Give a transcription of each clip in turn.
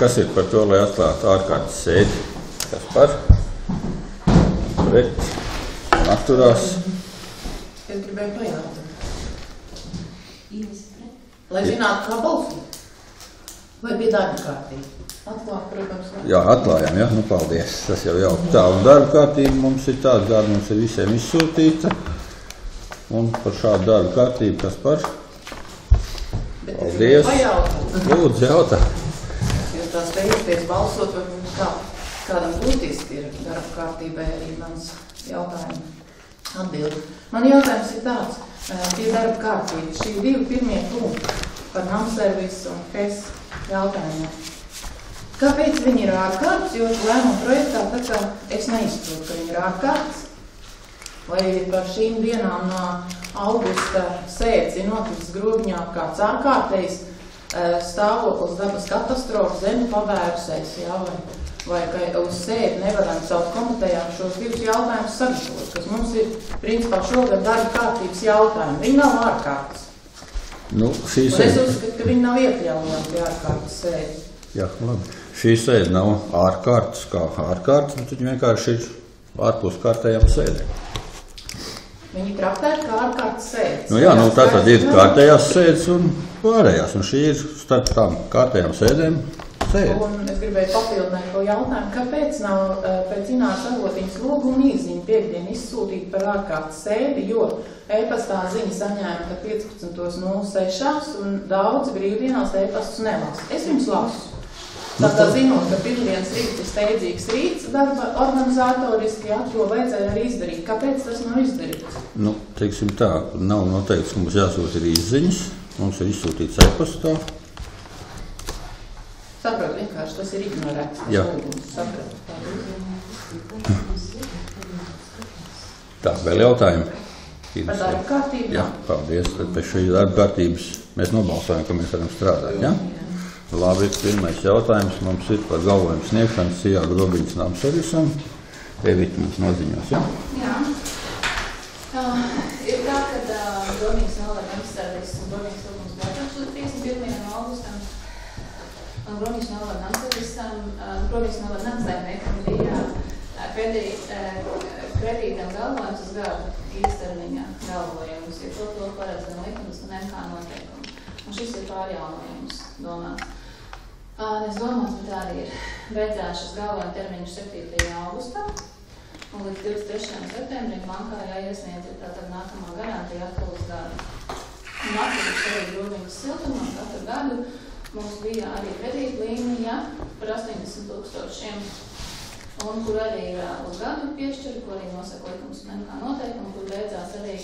kas ir par to, lai atklātu ārkārtas sēdi? Kas par? Pret? Un atturās? Es gribēju pajautāt. Lai zinātu, kā balsot. Vai bija darba kārtība? Atklāt, protams. Jā, atklājām, jā. Nu, paldies. Tas jau jau tā. Un darba kārtība mums ir tāda, kāda mums ir visiem izsūtīta. Un par šādu darba kārtību, kas par? Paldies. Lūdzu, jautā. Jūs tā steigties balsot, vai mums kādam būtiski ir darba kārtībai arī mans jautājums atbildi. Man jautājums ir tāds, tie darba kārtība, šī divi pirmie punkti par namservisu un HES jautājumiem. Kāpēc viņi ir ārkārtas? Jo lēmuma projektā tā kā es neizprotu, ka viņi ir ārkārtas. Vai par šīm dienām no augusta sēdes ir noticis Grobiņā kāds ārkārtējs stāvoklis, dabas katastrofa, zemi pavērusies, jā, vai ka uz sēdi nevaram caur komitejām šos divus jautājumus sagatavot, kas mums ir principā šogad darba kārtības jautājumi. Viņi nav ārkārtas. Nu, šī sēde... Es uzskatu, ka viņi nav iekļaujami pie ārkārtas sēdi. Jā, labi. Šī sēde nav ārkārtas kā ārkārtas, bet viņi vienkārši ir ārpus kārtējām sēdēm. Viņi traktēti kā ārkārtas sēdes. Nu jā, nu tā tad ir kārtējās sēdes un pārējās, un šī ir starp tām kārtējām sēdēm sēde. Un es gribēju papildināt to jautājumu, kāpēc nav pēc Ināras Avotiņas lūguma īziņa piekdien izsūtīt par ārkārtas sēdi, jo e-pastā ziņa saņēma, ka 15.06 un daudzi brīvdienās e-pastus nelasa. Es jums lasu. Tātad zinot, ka pirmdienas rīts ir steidzīgs rīts darba organizatoriski, jā, to vajadzēja arī izdarīt. Kāpēc tas nav izdarīts? Nu, teiksim tā, nav noteikts, ka mums jāsūt ir izziņas, mums ir izsūtīts e-pastā. Sapratu, vienkārši tas ir ignorēts. Jā. Sapratu. Tā, vēl jautājumi? Par darba kārtību? Jā, paldies. Tad pēc šī darba kārtības mēs nobalsojam, ka mēs varam strādāt, jā? Labi, pirmais jautājums mums ir par galvojumu sniegšanu Sijā Grobiņas namservisam. Evita mums noziņos, jā? Jā. Ir tā, ka Grobiņas novada namservis un Grobiņas lūgums beidzās līdz 31. augustam. Un Grobiņas novada namservisam, Grobiņas novada namsaimniekam bija kredītam galvojums uz gadu īstermiņa galvojums, jo to paredz gan likums un MK noteikumi. Un šis ir pārjaunojums domāts. Es domāts, bet arī ir beidzās šis galvojuma termiņš 7. augustā, un līdz 23. septembrim bankā jāiesniedz tātad nākamā garantija atkal uz gadu. Un atsevišķi arī Grobiņas siltumā katru gadu mums bija arī kredīta līnija par 80 000, un kur arī ir uz gadu piešķiri, ko arī nosaka likums un MK noteikumi, kur beidzās arī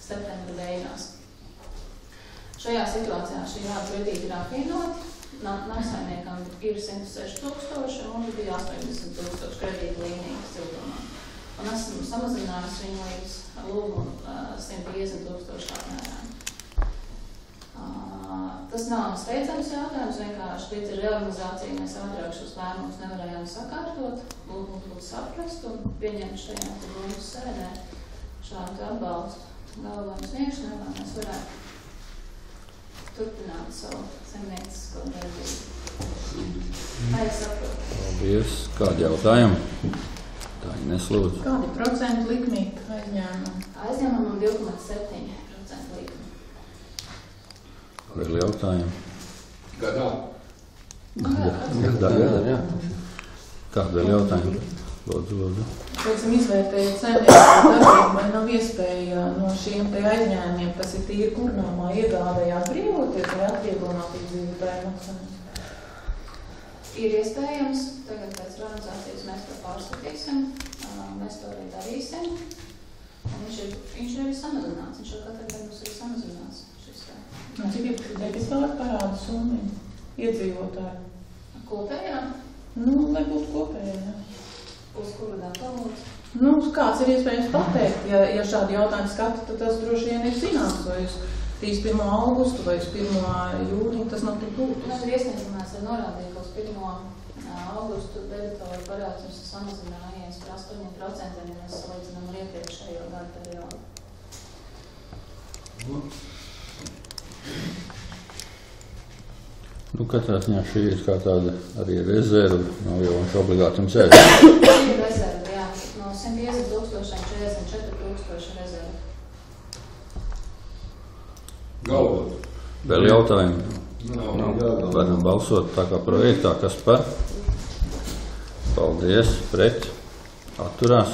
septembra beigās. Šajā situācijā šī jāda kredīti ir apvienoti. Namsaimniekam ir 106 000 un bija 80 000 kredīta līnijas siltumā. Un esmu samazinājusi viņu līdz lūgumu 150 000 apmērā. Tas nav steidzams jautājums, vienkārši līdz ar reorganizāciju mēs ātrāk šos lēmumus nevarējām sakārtot, lūgumus būtu saprast un pieņemt šajā lūgumus sēdē šādu atbalstu galvojumu sniegšanai, lai mēs varētu turpināt savu saimniecisko darbību. Vai es saprotu? Paldies. Kādi jautājumi? Tā ir neslūdzu. Kādi procentu likmi aizņēmumi? Aizņēmumam 2,7% likmi. Vēl jautājumi? Gadā? Gadā, jā. Kādi vēl jautājumi? Lūdzu. Teiksim, izvērtējot saimniecisko darbību, vai nav iespēja no šiem te aizņēmumiem, kas ir tīri kurnāmā, iegādējās brīvoties vai atvieglināt iedzīvotāju maksājumus? Ir iespējams, tagad pēc organizācijas mēs to pārskatīsim, mēs to arī darīsim. Un viņš ir arī samazināts, viņš jau katru gadu mums ir samazināts. Cik ir debitāri parāda summi iedzīvotāji? Kopējā? Nu, lai būtu kopējā, jā. Uz kuru datoru? Nu, kāds ir iespējams pateikt, ja šādi jautājumi skata, tad tas droši vien ir zināms, vai uz 31. augustu vai uz 1. jūniju, tas nav tik būtis. Mēs ir iesniedzamās ar norādīju, ka uz 1. augustu debitoru parāds mums ir samazinājies par 8%, ja mēs salīdzinām ar iepriekšējo gadu periodu. Nu, katrā ziņā šī ir kā tāda arī rezerva, nav jau viņš obligāti mums ēst. Šī ir rezerva, jā. No 150 000, 44 000 rezerva. Galvot. Vēl jautājumi? Nav. Varam balsot tā kā projektā, kas par? Paldies, pret. Atturās.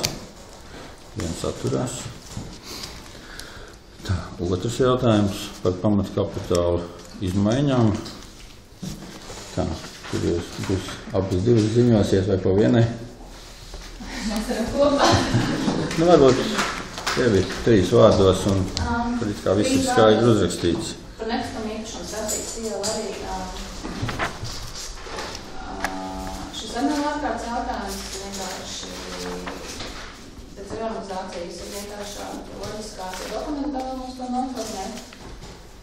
Viens atturās. Tā, otrs jautājums par pamatkapitālu izmaiņām. Tā, tur jūs būs abas divas ziņosies vai pa vienai? Mēs varam kopā. Nu, varbūt tevi 3 vārdos un tur it kā viss ir skaidri uzrakstīts. Par nekustamā īpašuma sacīts jau arī šis vēl ārkārtas jautājums vienkārši pēc reorganizācijas ir vienkārši loģiskās dokumentāli mums to noformēt.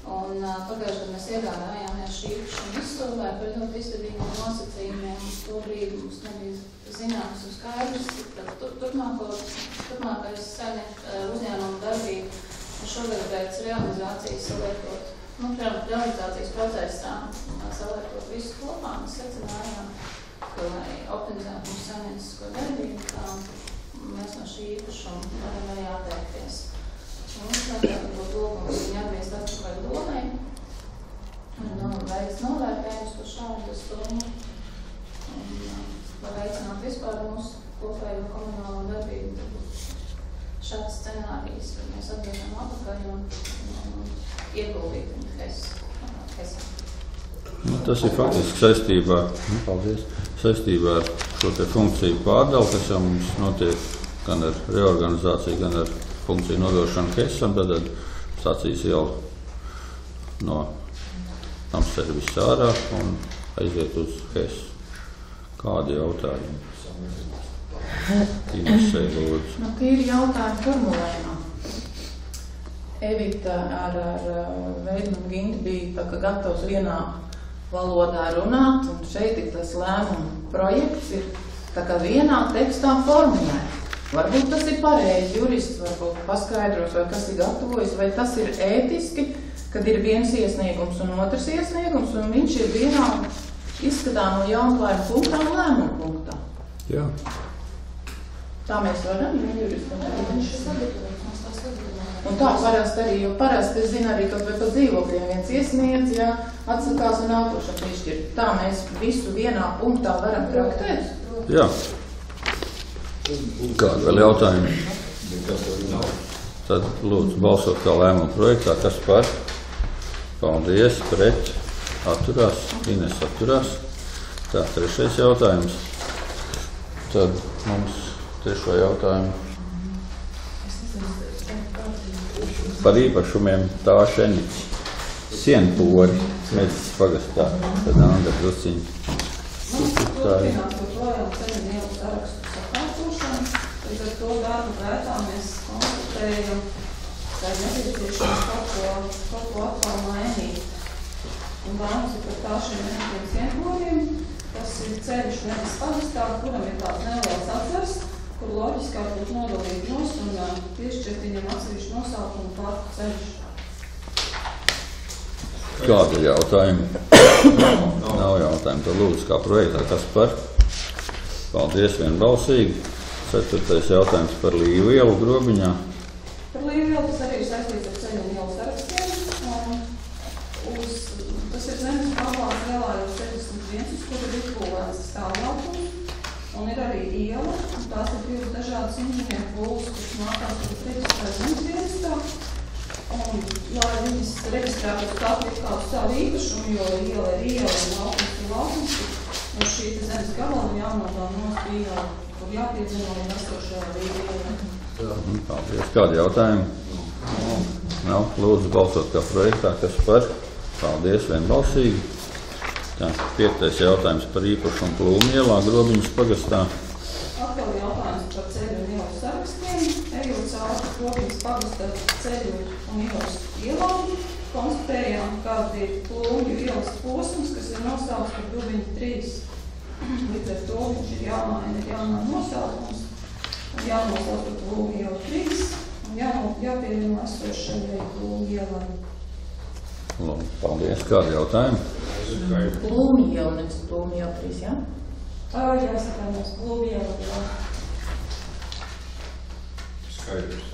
Un pagājušajā gadā mēs iegādājāmies šī īpašuma izstādē par ļoti izdevīgiem nosacījumiem. To brīdi mums nebija zināms un skaidrs, ka turpmākais uzņēmuma darbība šogad pēc reorganizācijas salietot, reorganizācijas procesā salietot visu kopā. Mēs secinājām, ka, lai optimizētu mūsu saimniecisko darbību, kā mēs no šī īpašuma varam arī atteikties. Mums vajadzētu būt lūgums viņa atgriezt atpakaļ domai un veikt novērtējumus par šādu stundu un veicināt vispār mūsu kopējo komunālo darbību. Šāds scenārijs, kad mēs atgriežam atpakaļ un ieguldīt HES. Nu, tas ir faktiski saistībā, saistībā ar šo te funkciju pārdalu, kas jau mums notiek gan ar reorganizāciju, gan ar funkciju nodošanu HES-am, tad stacijas iela no Namservisa ārā un aiziet uz HES. Kādi jautājumi? Tīnesei, lūdzu. Nu, tīri jautājumu formulējumā. Evita ar Veidmu un Ginti bija tā, ka gatavs vienā valodā runāt, un šeit ir tas lēmuma projekts ir tā kā vienā tekstā formulēt. Varbūt tas ir pareizi, jurists varbūt paskaidros, vai kas ir gatavojis, vai tas ir ētiski, kad ir viens iesniegums un otrs iesniegums, un viņš ir vienā izskatā no jaunklājuma punktā un lēmuma punktā. Jā. Tā mēs varam, juristam arī. Viņš ir sagatavojis, mums tā sagatavojis. Un tā parasti arī, jo parasti es zinu arī kaut vai pa dzīvokļiem viens iesniedz, ja atsakās un nākošam piešķirt. Tā mēs visu vienā punktā varam traktēt. Jā. Kādi vēl jautājumi? Tad lūdzu balsot kā lēmuma projektā, kas par? Paldies, pret, atturās, Ines atturās. Tā, trešais jautājums. Tad mums trešo jautājumu par īpašumiem tā Šeniķis. Sienpori, Smēdzes pagastā, tad Andra Druciņa. Turpināt joprojām ceļu ielu sarakstu sakārtošanu, līdz ar to darbu gaitā mēs konstatējam, ka ir nepieciešams kaut ko atkal mainīt. Un bāmas ir par tā šiem vienotiem sienporiem, kas ir ceļš Smēdzes pagastā, kuram ir tāds neliels atzars, kur loģiskāk būtu nodalīt nost un piešķirt viņam atsevišķu nosaukumu parku ceļš. Kādi ir jautājumi? Nav jautājumi. Tad lūdzu, kā projektā, kas par? Paldies, vienbalsīgi. 4. jautājums par Līvu ielu Grobiņā. Par Līvu ielu tas arī ir saistīts ar ceļu un ielu sarakstiem. Tas ir zemes pabalns ielā jau 61, uz kuru ir izbūvēts stāvlaukums. Un ir arī iela, un tās ir divas dažādas inženieru pūles, kuras nākās uz reģistrēt zemes dienestā. Un, lai viņas reģistrētu tātad kā savu īpašumu, jo iela ir iela un laukums ir laukums, un šī zemes gabalam jānodā nost iela, kur jāpiedzino un esošajā iela. Paldies. Kādi jautājumi? Nav. Lūdzu balsot kā projektā, kas par? Paldies, vienbalsīgi. Tā, 5. jautājums par īpašumu Plūmu ielā Grobiņas pagastā. Atkal jautājums par ceļu un ielu sarakstiem. Ejot cauri Grobiņas pagasta ceļu un ielas ielām, konstatējām, kāda ir Plūmju ielas posms, kas ir nosaukts par Grobiņu 3. Līdz ar to viņš ir jāmaina nosaukums, un jānosaukt par Plūmju ielu 3, un jāpievieno esošajai Plūmju ielai. Paldies. Kādi jautājumi? Plūmi jau, nevis Plūmi jau 3, jā? Jāsaka, mēs Plūmi jau, jā. Skaidrs.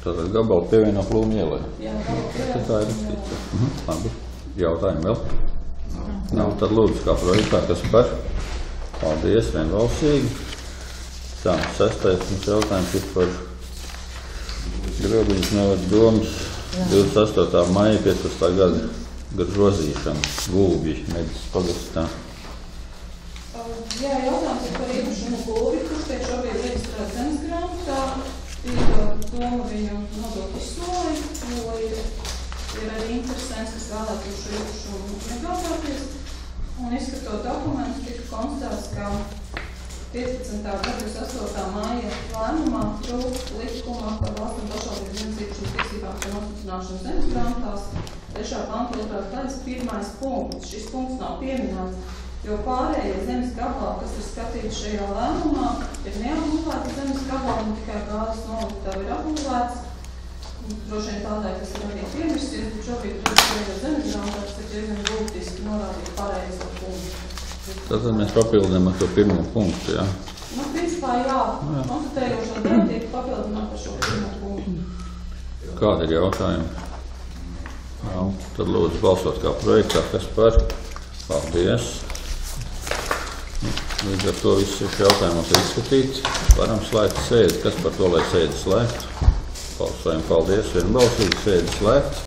Tātad gabalu pievieno Plūmi ielai. Jā, gabalu pievieno. Tā ir rakstīts. Labi. Jautājumi vēl? Nav. Tad lūdzu, kā projektā, kas par? Paldies, vienbalsīgi. Tā, 6. mums jautājums ir par Grobiņas novada domas 28. maija 15. gada grozīšanu Gulbji medis pagastā. Jā, jautājums ir par īpašumu Gulbji, kurš tiek šobrīd reģistrēts zemes grāmatā. Ir doma viņu nodot izsoli, jo ir arī interesants, kas vēlētu šo īpašumu negādāties. Un izskatot dokumentus, tika konstatēts, ka 15. gada 28. māja lēmumā trūkst likuma par valsts un pašvaldības zemes īpašumu tiesībām par nostiprināšanu zemes grāmatās. 3. panta 2. daļas 1. punkts. Šis punkts nav pieminēts, jo pārējie zemes gabali, kas ir skatīti šajā lēmumā, ir neapbūvēti zemes gabali, un tikai gāzes noliktav ir apbūvēts. Droši vien tādēļ, kas ir arī piemirsies, bet šobrīd reģistrējot zemes grāmatās, ir diezgan būtiski norādīt pareizo punktu. Tātad mēs papildinām ar to pirmo punktu, jā? Nu, principā, jā. Konstatējošo daļu tiek papildināt par šo pirmo punktu. Kādi ir jautājumi? Jā, tad lūdzu balsot kā projektā, kas par? Paldies. Līdz ar to viss šis jautājumos ir izskatīts. Varam slēgt sēdi. Kas par to, lai sēdi slēgtu? Balsojam, paldies, vienbalsīgi, sēdi slēgts.